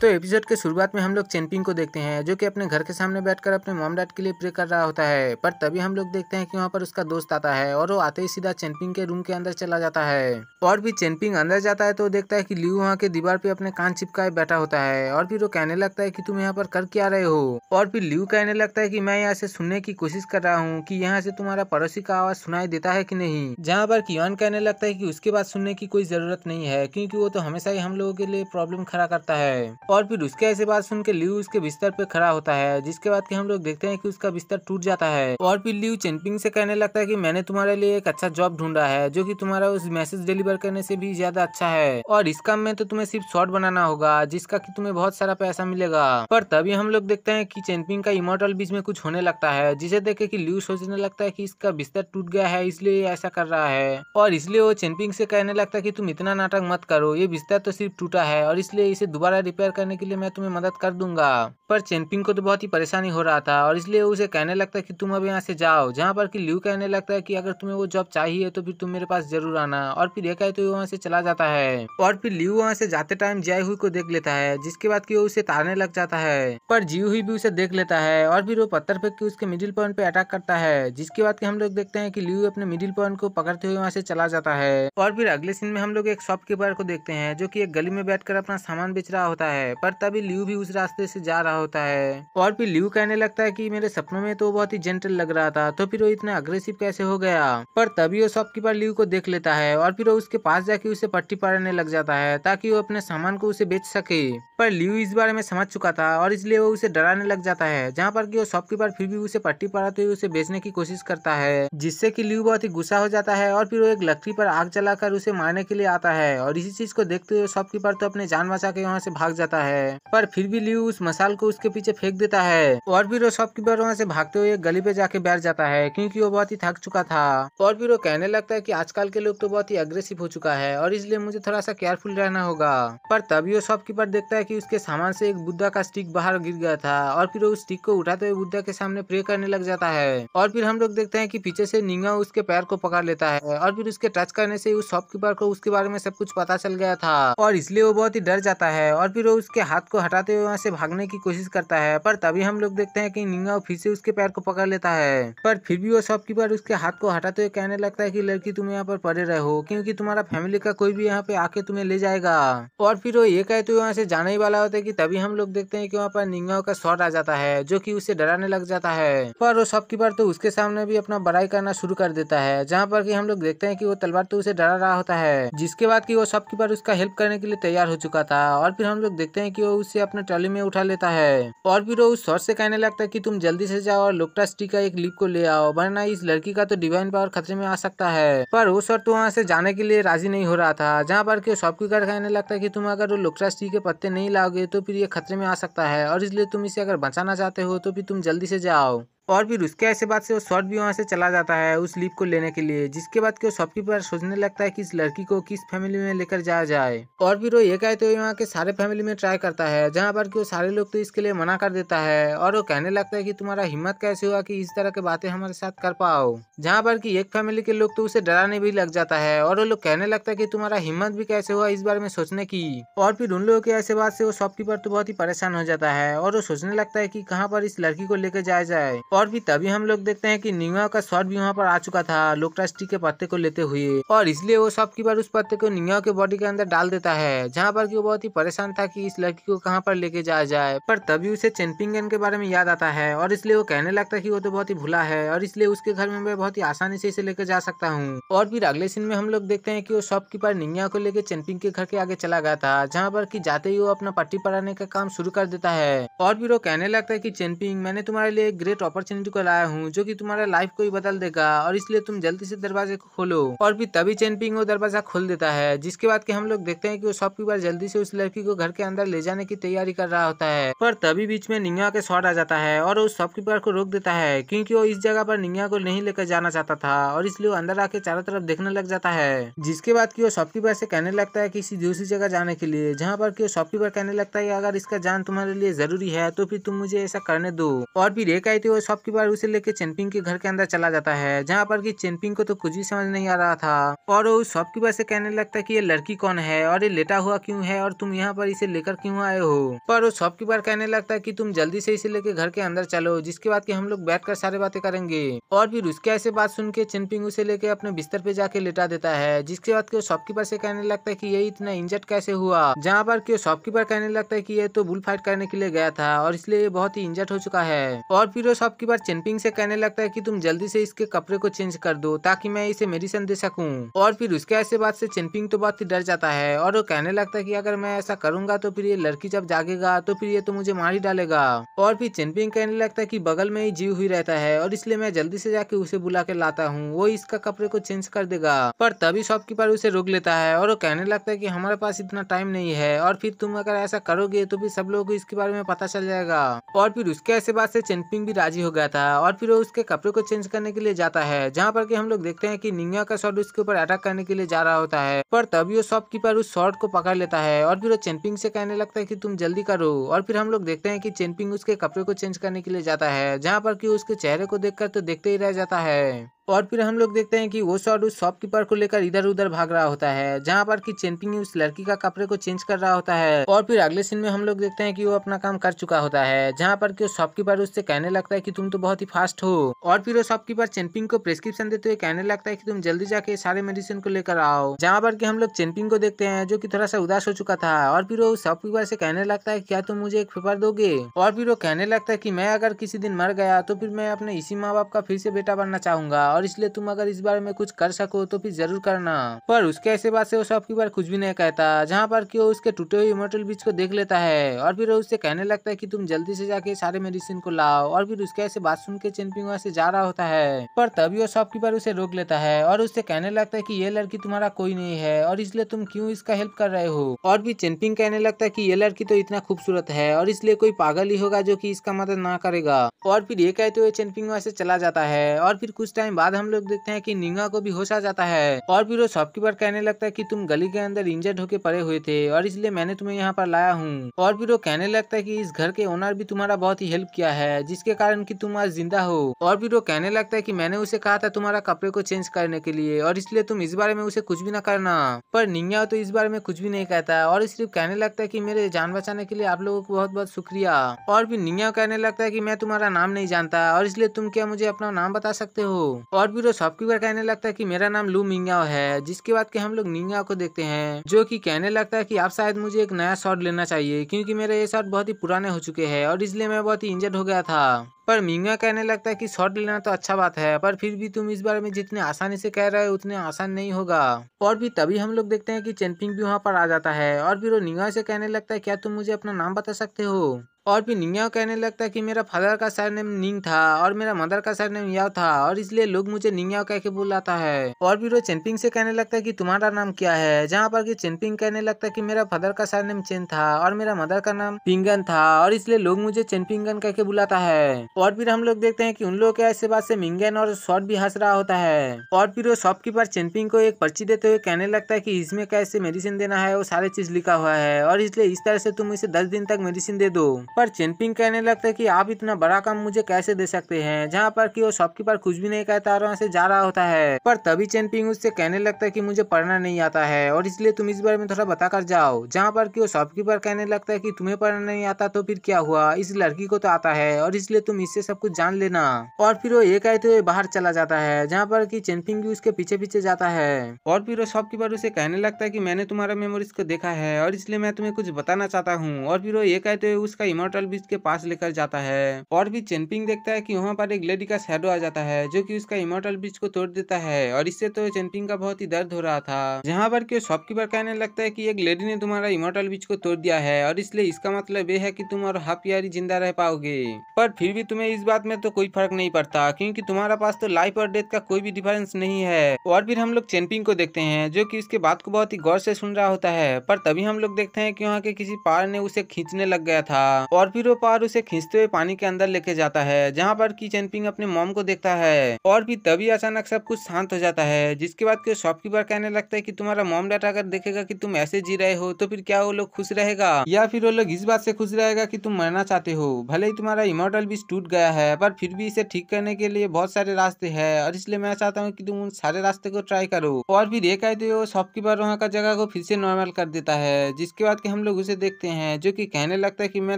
तो एपिसोड के शुरुआत में हम लोग चेनपिंग को देखते हैं जो कि अपने घर के सामने बैठकर अपने मॉम डैड के लिए प्रे कर रहा होता है। पर तभी हम लोग देखते हैं कि वहाँ पर उसका दोस्त आता है और वो आते ही सीधा चेनपिंग के रूम के अंदर चला जाता है। और भी चेनपिंग अंदर जाता है तो देखता है कि लियू वहाँ के दीवार पे अपने कान चिपकाए बैठा होता है और फिर वो कहने लगता है कि तुम यहाँ पर कर क्या रहे हो। और फिर लियू कहने लगता है कि मैं यहाँ से सुनने की कोशिश कर रहा हूँ कि यहाँ से तुम्हारा पड़ोसी का आवाज सुनाई देता है कि नहीं। जहाँ पर कियान कहने लगता है कि उसके बाद सुनने की कोई जरूरत नहीं है क्योंकि वो तो हमेशा ही हम लोगों के लिए प्रॉब्लम खड़ा करता है। और फिर उसके ऐसे बात सुन के लियू उसके बिस्तर पे खड़ा होता है, जिसके बाद कि हम लोग देखते हैं कि उसका बिस्तर टूट जाता है। और फिर लियू चेनपिंग से कहने लगता है कि मैंने तुम्हारे लिए एक अच्छा जॉब ढूंढा है जो कि तुम्हारा उस मैसेज डिलीवर करने से भी ज्यादा अच्छा है और इस काम में तो तुम्हें सिर्फ शॉर्ट बनाना होगा जिसका कि तुम्हें बहुत सारा पैसा मिलेगा। पर तभी हम लोग देखते हैं कि चेनपिंग का इमोर्टल बीच में कुछ होने लगता है, जिसे देख के लियू सोचने लगता है कि इसका बिस्तर टूट गया है इसलिए ऐसा कर रहा है। और इसलिए वो चेनपिंग से कहने लगता है कि तुम इतना नाटक मत करो, ये बिस्तर तो सिर्फ टूटा है और इसलिए इसे दोबारा रिपेयर करने के लिए मैं तुम्हें मदद कर दूंगा। पर चेनपिंग को तो बहुत ही परेशानी हो रहा था और इसलिए उसे कहने लगता है कि तुम अब यहाँ से जाओ। जहाँ पर कि लियू कहने लगता है कि अगर तुम्हें वो जॉब चाहिए तो फिर तुम मेरे पास जरूर आना। और फिर ये कहते हुए वहाँ से चला जाता है। और फिर लियू वहाँ से जाते टाइम जिया हुई को देख लेता है, जिसके बाद कि वो उसे तारने लग जाता है। पर जी हुई भी उसे देख लेता है और फिर वो पत्थर फेंक के उसके मिडिल पॉइंट पे अटैक करता है, जिसके बाद कि हम लोग देखते हैं कि लियू अपने मिडिल पॉइंट को पकड़ते हुए वहाँ से चला जाता है। और फिर अगले सीन में हम लोग एक शॉपकीपर को देखते हैं जो कि एक गली में बैठकर अपना सामान बेच रहा होता है। पर तभी लियू भी उस रास्ते से जा रहा होता है। और फिर लियू कहने लगता है कि मेरे सपनों में तो बहुत ही जेंटल लग रहा था, तो फिर वो इतना अग्रेसिव कैसे हो गया। पर तभी वो शॉपकीपर लियू को देख लेता है और फिर वो उसके पास जाके उसे पट्टी पड़ने लग जाता है ताकि वो अपने सामान को उसे बेच सके। पर लियू इस बारे में समझ चुका था और इसलिए वो उसे डराने लग जाता है, जहाँ पर कि वो शॉपकीपर फिर भी उसे पट्टी पड़ाते हुए उसे बेचने की कोशिश करता है, जिससे कि लियू बहुत ही गुस्सा हो जाता है और फिर वो एक लकड़ी पर आग जलाकर उसे मारने के लिए आता है। और इसी चीज को देखते हुए शॉपकीपर तो अपने जान बचा के वहाँ से भाग जाता है, पर फिर भी लियू उस मसाल को उसके पीछे फेंक देता है। और फिर वो शॉपकीपर वहाँ से भागते हुए गली पे जाके बैठ जाता है क्योंकि वो बहुत ही थक चुका था। और फिर वो कहने लगता है कि आजकल के लोग तो बहुत ही अग्रेसिव हो चुका है और इसलिए मुझे थोड़ा सा केयरफुल रहना होगा। पर तभी वो शॉपकीपर देखता है कि उसके सामान से एक बुद्धा का स्टिक बाहर गिर गया था और फिर वो उस स्टिक को उठाते हुए बुद्धा के सामने प्रे करने लग जाता है। और फिर हम लोग देखते हैं कि पीछे से निंगा उसके पैर को पकड़ लेता है और फिर उसके टच करने से उस शॉपकीपर को उसके बारे में सब कुछ पता चल गया था और इसलिए वो बहुत ही डर जाता है। और फिर वो उसके हाथ को हटाते हुए वहाँ से भागने की कोशिश करता है। पर तभी हम लोग देखते हैं कि निंगा फिर से उसके पैर को पकड़ लेता है, पर फिर भी वो शॉपकीपर उसके हाथ को हटाते हुए कहने लगता है कि लड़की तुम यहाँ पर पड़े रहो क्योंकि तुम्हारा फैमिली का कोई भी यहाँ पे आके तुम्हें ले जाएगा। और फिर वो ये कहते हुए वहाँ से जाने ही वाला होता है कि तभी हम लोग देखते हैं कि वहाँ पर निंगा का शॉट आ जाता है जो कि उसे डराने लग जाता है। पर वो शॉपकीपर तो उसके सामने भी अपना बड़ाई करना शुरू कर देता है, जहाँ पर कि हम लोग देखते हैं कि वो तलवार तो उसे डरा रहा होता है, जिसके बाद कि वो शॉपकीपर उसका हेल्प करने के लिए तैयार हो चुका था। और फिर हम लोग देखते हैं कि वो उसे अपने ट्रॉली में उठा लेता है और फिर वो उस शॉट से कहने लगता है कि तुम जल्दी से जाओ और लोकटास्टी का एक लीप को ले आओ, वरना इस लड़की का तो डिवाइन पावर खतरे में आ सकता है। पर वो शॉट तो वहाँ से जाने के लिए राजी नहीं हो रहा था, जहाँ पर कि शॉपकीपर कहने लगता है कि तुम अगर वो लोकटास्टी के पत्ते नहीं लाओगे तो फिर ये खतरे में आ सकता है और इसलिए तुम इसे अगर बचाना चाहते हो तो फिर तुम जल्दी से जाओ। और फिर उसके ऐसे बाद से वो शॉट भी वहाँ से चला जाता है उस लीप को लेने के लिए, जिसके बाद कि वो शॉपकीपर सोचने लगता है कि इस लड़की को किस फैमिली में लेकर जाया जाए। और फिर वो ये कहते हुए वहाँ के सारे फैमिली में ट्राई करता है, जहाँ पर कि वो सारे लोग तो इसके लिए मना कर देता है और वो कहने लगता है कि तुम्हारा हिम्मत कैसे हुआ कि इस तरह की बातें हमारे साथ कर पाओ। जहाँ पर कि एक फैमिली के लोग तो उसे डराने भी लग जाता है और वो लोग कहने लगता है कि तुम्हारा हिम्मत भी कैसे हुआ इस बारे में सोचने की। और फिर उन लोगों के ऐसे बात से वो शॉपकीपर तो बहुत ही परेशान हो जाता है और वो सोचने लगता है कि कहाँ पर इस लड़की को लेकर जाया जाए। और फिर तभी हम लोग देखते हैं कि निंगा का शॉट भी वहाँ पर आ चुका था लोकटास्टी के पत्ते को लेते हुए और इसलिए वो शॉपकीपर उस पत्ते को निंगा के बॉडी के अंदर डाल देता है, जहाँ पर कि वो बहुत ही परेशान था कि इस लड़की को कहाँ पर लेके जाया जाए। पर तभी उसे चेनपिंगन के बारे में याद आता है और इसलिए वो कहने लगता है कि वो तो बहुत ही भूला है और इसलिए उसके घर में मैं बहुत ही आसानी से इसे लेकर जा सकता हूँ। और फिर अगले सीन में हम लोग देखते हैं कि वो शॉपकीपर निंगा को लेकर चेनपिंग के घर के आगे चला गया था, जहाँ पर कि जाते ही वो अपना पट्टी पड़ाने का काम शुरू कर देता है। और फिर वो कहने लगता है कि चेनपिंग मैंने तुम्हारे लिए एक ग्रेट अपॉर्चुनिटी को लाया हूँ जो कि तुम्हारा लाइफ को ही बदल देगा और इसलिए तुम जल्दी से दरवाजे को खोलो। और फिर तभी चेनपिंग वो दरवाजा खोल देता है, जिसके बाद कि हम लोग देखते हैं कि वो शॉपकीपर जल्दी से उस लड़की को घर के अंदर ले जाने की तैयारी कर रहा होता है। पर तभी बीच में निंगा के शॉट आ जाता है और उस शॉपकीपर को रोक देता है क्योंकि वो इस जगह पर निंगा को नहीं लेकर जाना चाहता था और इसलिए वो अंदर आके चारों तरफ देखने लग जाता है। जिसके बाद कि वो शॉपकीपर से कहने लगता है किसी दूसरी जगह जाने के लिए, जहाँ पर कि वो शॉपकीपर कहने लगता है अगर इसका जान तुम्हारे लिए जरूरी है तो फिर तुम मुझे ऐसा करने दो। और फिर ये कहते हुए शॉपकीपर उसे लेके चेनपिंग के घर के अंदर चला जाता है, जहाँ पर कि चेनपिंग को तो कुछ भी समझ नहीं आ रहा था और वो उस शॉपकीपर से कहने लगता है कि ये लड़की कौन है और ये लेटा हुआ क्यों है और तुम यहाँ पर इसे लेकर क्यों आए हो। पर वो शॉपकीपर कहने लगता है कि तुम जल्दी से इसे लेके घर के अंदर चलो, जिसके बाद कि हम लोग बैठकर सारी बातें करेंगे। और फिर उसके ऐसे बात सुन के चेनपिंग उसे लेके अपने बिस्तर पे जाके लेटा देता है, जिसके बाद कि वो शॉपकीपर से कहने लगता है कि ये इतना इंजर्ड कैसे हुआ, जहाँ पर कि शॉपकीपर कहने लगता है कि ये तो बुल फाइट करने के लिए गया था और इसलिए ये बहुत ही इंजर्ड हो चुका है। और फिर वो शॉपकीपर चेनपिंग से कहने लगता है कि तुम जल्दी से इसके कपड़े को चेंज कर दो ताकि मैं इसे मेडिसिन दे सकूं। और फिर उसके ऐसे बात से चेनपिंग तो बहुत ही डर जाता है और वो कहने लगता है कि अगर मैं ऐसा करूंगा तो फिर ये लड़की जब जागेगा तो फिर ये तो मुझे मार ही डालेगा। और फिर चेनपिंग कहने लगता है कि बगल में ही जीव हुई रहता है और इसलिए मैं जल्दी से जाके उसे बुला के लाता हूँ, वो इसका कपड़े को चेंज कर देगा। पर तभी शॉपकीपर उसे रोक लेता है और वो कहने लगता है कि हमारे पास इतना टाइम नहीं है और फिर तुम अगर ऐसा करोगे तो फिर सब लोगों को इसके बारे में पता चल जाएगा। और फिर उसके ऐसे बात से चेनपिंग भी राजी हो गया था और फिर वो उसके कपड़े को चेंज करने के लिए जाता है, जहाँ पर कि हम लोग देखते हैं कि निंगा का शॉट उसके ऊपर अटैक करने के लिए जा रहा होता है। पर तभी वो शॉपकीपर उस शॉट को पकड़ लेता है और फिर वो चेनपिंग से कहने लगता है कि तुम जल्दी करो। और फिर हम लोग देखते हैं कि चेनपिंग उसके कपड़े को चेंज करने के लिए जाता है, जहाँ पर कि उसके चेहरे को देखकर तो देखते ही रह जाता है। और फिर हम लोग देखते हैं कि वो शॉट उस शॉपकीपर को लेकर इधर उधर भाग रहा होता है, जहाँ पर कि चेनपिंग उस लड़की का कपड़े को चेंज कर रहा होता है। और फिर अगले सीन में हम लोग देखते हैं कि वो अपना काम कर चुका होता है, जहाँ पर कि शॉपकीपर उससे कहने लगता है कि तुम तो बहुत ही फास्ट हो। और फिर वो शॉपकीपर चेनपिंग को प्रेस्क्रिप्शन देते हुए कहने लगता है कि तुम जल्दी जाके सारे मेडिसिन को लेकर आओ, जहाँ पर कि हम लोग चेनपिंग को देखते हैं जो कि थोड़ा सा उदास हो चुका था। और फिर वो शॉपकीपर से कहने लगता है क्या तुम मुझे एक पेपर दोगे। और फिर वो कहने लगता है कि मैं अगर किसी दिन मर गया तो फिर मैं अपने इसी माँ बाप का फिर से बेटा बनना चाहूंगा और इसलिए तुम अगर इस बारे में कुछ कर सको तो फिर जरूर करना। पर उसके ऐसे बात से वो शॉपकीपर कुछ भी नहीं कहता, जहाँ पर कि वो उसके टूटे हुए इमोर्टल बीच को देख लेता है और फिर वो उससे कहने लगता है कि तुम जल्दी से जाके सारे मेडिसिन को लाओ। और फिर उसके ऐसे बात सुन के चेनपिंग वहाँ से जा रहा होता है, पर तभी वो शॉपकीपर उसे रोक लेता है और उससे कहने लगता है कि ये लड़की तुम्हारा कोई नहीं है और इसलिए तुम क्यों इसका हेल्प कर रहे हो। और फिर चेनपिंग कहने लगता है कि ये लड़की तो इतना खूबसूरत है और इसलिए कोई पागल ही होगा जो कि इसका मदद ना करेगा। और फिर ये कहते हुए चेनपिंग वहाँ से चला जाता है। और फिर कुछ टाइम बाद हम लोग देखते हैं कि निंगा को भी होश आ जाता है और फिर वो शॉपकीपर कहने लगता है कि तुम गली के अंदर इंजर्ड होके पड़े हुए थे और इसलिए मैंने तुम्हें यहाँ पर लाया हूँ। और फिर वो कहने लगता है कि इस घर के ओनर भी तुम्हारा बहुत ही हेल्प किया है, जिसके कारण कि तुम आज जिंदा हो। और फिर वो कहने लगता है कि मैंने उसे कहा था तुम्हारा कपड़े को चेंज करने के लिए और इसलिए तुम इस बारे में उसे कुछ भी ना करना। पर निंगा तो इस बारे में कुछ भी नहीं कहता और सिर्फ कहने लगता है कि मेरे जान बचाने के लिए आप लोगों को बहुत बहुत शुक्रिया। और फिर निंगा कहने लगता है कि मैं तुम्हारा नाम नहीं जानता और इसलिए तुम क्या मुझे अपना नाम बता सकते हो। और फिर वो शॉपकीपर कहने लगता है कि मेरा नाम लू मिंगाओ है, जिसके बाद कि हम लोग निंगा को देखते हैं जो कि कहने लगता है कि आप शायद मुझे एक नया शॉट लेना चाहिए क्योंकि मेरे ये शॉट बहुत ही पुराने हो चुके हैं और इसलिए मैं बहुत ही इंजर्ड हो गया था। पर मिंगा कहने लगता है कि शॉट लेना तो अच्छा बात है, पर फिर भी तुम इस बारे में जितने आसानी से कह रहे हो उतने आसान नहीं होगा। और भी तभी हम लोग देखते हैं कि चेनपिंग भी वहाँ पर आ जाता है और फिर वो निंगा से कहने लगता है क्या तुम मुझे अपना नाम बता सकते हो। और फिर निंगा कहने लगता है कि मेरा फादर का सरनेम निंग था और मेरा मदर का सरनेम याओ था और इसलिए लोग मुझे निंगा कह के बुलाता है। और फिर वो चेनपिंग से कहने लगता है कि तुम्हारा नाम क्या है, जहाँ पर कि चेनपिंग कहने लगता है कि मेरा फादर का सरनेम चेन था और मेरा मदर का नाम पिंगन था और इसलिए लोग मुझे चेनपिंगन कह के बुलाता है। और फिर हम लोग देखते हैं कि उन लोगों के ऐसे बात से मिंगन और शॉट भी हंस रहा होता है। और फिर वो शॉपकीपर चेनपिंग को एक पर्ची देते हुए कहने लगता है कि इसमें कैसे मेडिसिन देना है वो सारी चीज लिखा हुआ है और इसलिए इस तरह से तुम इसे 10 दिन तक मेडिसिन दे दो। पर चेनपिंग कहने लगता है कि आप इतना बड़ा काम मुझे कैसे दे सकते हैं, जहाँ पर कि वो शॉपकीपर कुछ भी नहीं कहता और वहाँ से जा रहा होता है। पर तभी चेनपिंग उससे कहने लगता है कि मुझे पढ़ना नहीं आता है और इसलिए तुम इस बारे में थोड़ा बता कर जाओ, जहाँ पर कि वो शॉपकीपर कहने लगता है कि तुम्हें पढ़ना नहीं आता तो फिर क्या हुआ, इस लड़की को तो आता है और इसलिए तुम इससे सब कुछ जान लेना। और फिर वो ये कहते हुए बाहर चला जाता है, जहाँ पर कि चेनपिंग भी उसके पीछे पीछे जाता है। और फिर वो शॉपकीपर उसे कहने लगता है कि मैंने तुम्हारा मेमोरीज को देखा है और इसलिए मैं तुम्हें कुछ बताना चाहता हूँ। और फिर वो ये कहते हुए उसका इमॉर्टल बीच के पास लेकर जाता है। और भी चेनपिंग देखता है कि वहाँ पर एक लेडी का शैडो आ जाता है जो कि उसका इमॉर्टल बीच को तोड़ देता है और इससे तो चेनपिंग का बहुत ही दर्द हो रहा था, जहाँ पर कि शॉपकीपर कहने लगता है कि एक लेडी ने तुम्हारा इमॉर्टल बीच को तोड़ दिया है और इसलिए इसका मतलब ये है कि तुम और हाफ ईयर ही जिंदा रह पाओगे। पर फिर भी तुम्हें इस बात में तो कोई फर्क नहीं पड़ता क्योंकि तुम्हारा पास तो लाइफ और डेथ का कोई भी डिफरेंस नहीं है। और फिर हम लोग चेनपिंग को देखते हैं जो कि उसके बात को बहुत ही गौर से सुन रहा होता है। पर तभी हम लोग देखते हैं कि वहाँ के किसी पार ने उसे खींचने लग गया था और फिर वो पार उसे खींचते हुए पानी के अंदर लेके जाता है, जहाँ पर की चेनपिंग अपने मॉम को देखता है। और फिर तभी अचानक सब कुछ शांत हो जाता है, जिसके बाद के शॉपकीपर कहने लगता है कि तुम्हारा मॉम डैड अगर देखेगा कि तुम ऐसे जी रहे हो तो फिर क्या वो लोग खुश रहेगा, या फिर वो लोग इस बात से खुश रहेगा कि तुम मरना चाहते हो। भले ही तुम्हारा इमोर्टल बीज टूट गया है, पर फिर भी इसे ठीक करने के लिए बहुत सारे रास्ते हैं, और इसलिए मैं चाहता हूँ कि तुम उन सारे रास्ते को ट्राई करो। और फिर ये कहते हो शॉपकीपर वहाँ का जगह को फिर से नॉर्मल कर देता है, जिसके बाद कि हम लोग उसे देखते हैं जो कि कहने लगता है कि मैं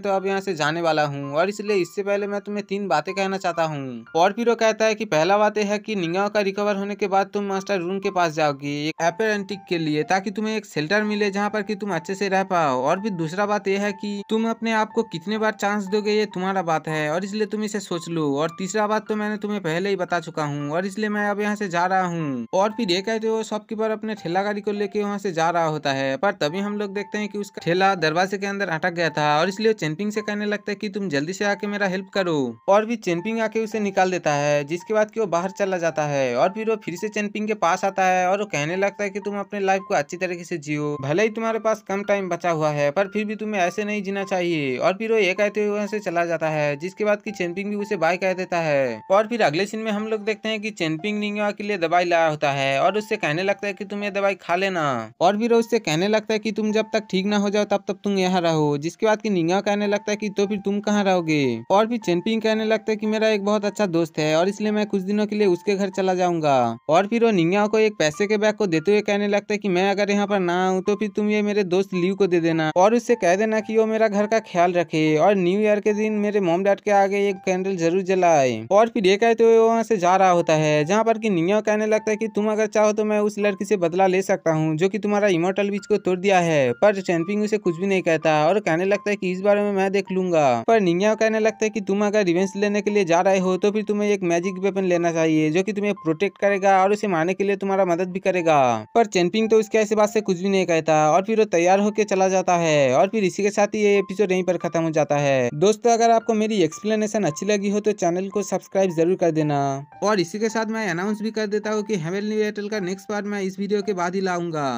तो अब यहाँ से जाने वाला हूँ, और इसलिए इससे पहले मैं तुम्हें 3 बातें कहना चाहता हूँ। और फिर वो कहता है कि पहला बात है कि निंगाओ का रिकवर होने के बाद तुम मास्टर रूम के पास जाओगी एक एपेरेंटिक के लिए, ताकि तुम्हें एक शेल्टर मिले जहाँ पर कि तुम अच्छे से रह पाओ। और फिर दूसरा बात यह है कि तुम अपने आप को कितने बार चांस दोगे ये तुम्हारा बात है, और इसलिए तुम इसे सोच लो। और तीसरा बात तो मैंने तुम्हें पहले ही बता चुका हूँ, और इसलिए मैं अब यहाँ से जा रहा हूँ। और फिर ये कहते हो शॉपकीपर अपने ठेला गाड़ी को लेके वहाँ से जा रहा होता है, पर तभी हम लोग देखते हैं कि उसका ठेला दरवाजे के अंदर अटक गया था, और इसलिए चेनपिंग से कहने लगता है कि तुम जल्दी से आके मेरा हेल्प करो। और भी चेनपिंग आके उसे निकाल देता है, जिसके बाद कि वो बाहर चला जाता है। और फिर वो फिर से चेनपिंग के पास आता है और वो कहने लगता है कि तुम अपने लाइफ को अच्छी तरीके से जियो, भले ही तुम्हारे पास कम टाइम बचा हुआ है, पर फिर भी तुम्हें ऐसे नहीं जीना चाहिए। और फिर वो ये कहते हुए वहाँ से चला जाता है, जिसके बाद कि चेनपिंग भी उसे बाय कह देता है। और फिर अगले सीन में हम लोग देखते हैं कि चेनपिंग निंगवा के लिए दवाई लाया होता है, और उससे कहने लगता है कि तुम ये दवाई खा लेना। और फिर उससे कहने लगता है कि तुम जब तक ठीक ना हो जाओ तब तक तुम यहाँ रहो, जिसके बाद कि निंगवा कहने लगता है कि तो फिर तुम कहाँ रहोगे। और फिर चेनपिंग कहने लगता है कि मेरा एक बहुत अच्छा दोस्त है, और इसलिए मैं कुछ दिनों के लिए उसके घर चला जाऊंगा। और फिर वो निंगवा को एक पैसे के बैग को देते हुए कहने लगता है कि मैं अगर यहाँ पर ना आऊँ तो फिर तुम ये मेरे दोस्त लीव को दे देना, और उससे कह देना कि वो मेरा घर का ख्याल रखे, और न्यू ईयर के दिन मेरे मॉम डैड के आगे एक कैंडल जरूर जलाए। और फिर ये कहते हुए वहाँ से जा रहा होता है, जहाँ पर कि निंगवा कहने लगता है कि तुम अगर चाहो तो मैं उस लड़की से बदला ले सकता हूँ जो कि तुम्हारा इमोर्टल बीच को तोड़ दिया है। पर चेनपिंग उसे कुछ भी नहीं कहता, और कहने लगता है कि इस बारे में मैं देख लूंगा। पर निंगवा कहने लगता है कि तुम अगर रिवेंज लेने के लिए जा रहे हो तो फिर तुम्हें एक मैजिक वेपन लेना चाहिए जो कि तुम्हें प्रोटेक्ट करेगा और उसे मारने के लिए तुम्हारा मदद भी करेगा। पर चेनपिंग तो उसके ऐसे बात से कुछ भी नहीं कहता, और फिर वो तैयार होकर चला जाता है। और फिर इसी के साथ ही ये एपिसोड यहीं पर खत्म हो जाता है। दोस्तों, अगर आपको मेरी एक्सप्लेनेशन अच्छी लगी हो तो चैनल को सब्सक्राइब जरूर कर देना। और इसी के साथ मैं अनाउंस भी कर देता हूँ कि हेवनली एयरटेल का नेक्स्ट पार्ट मैं इस वीडियो के बाद ही लाऊंगा।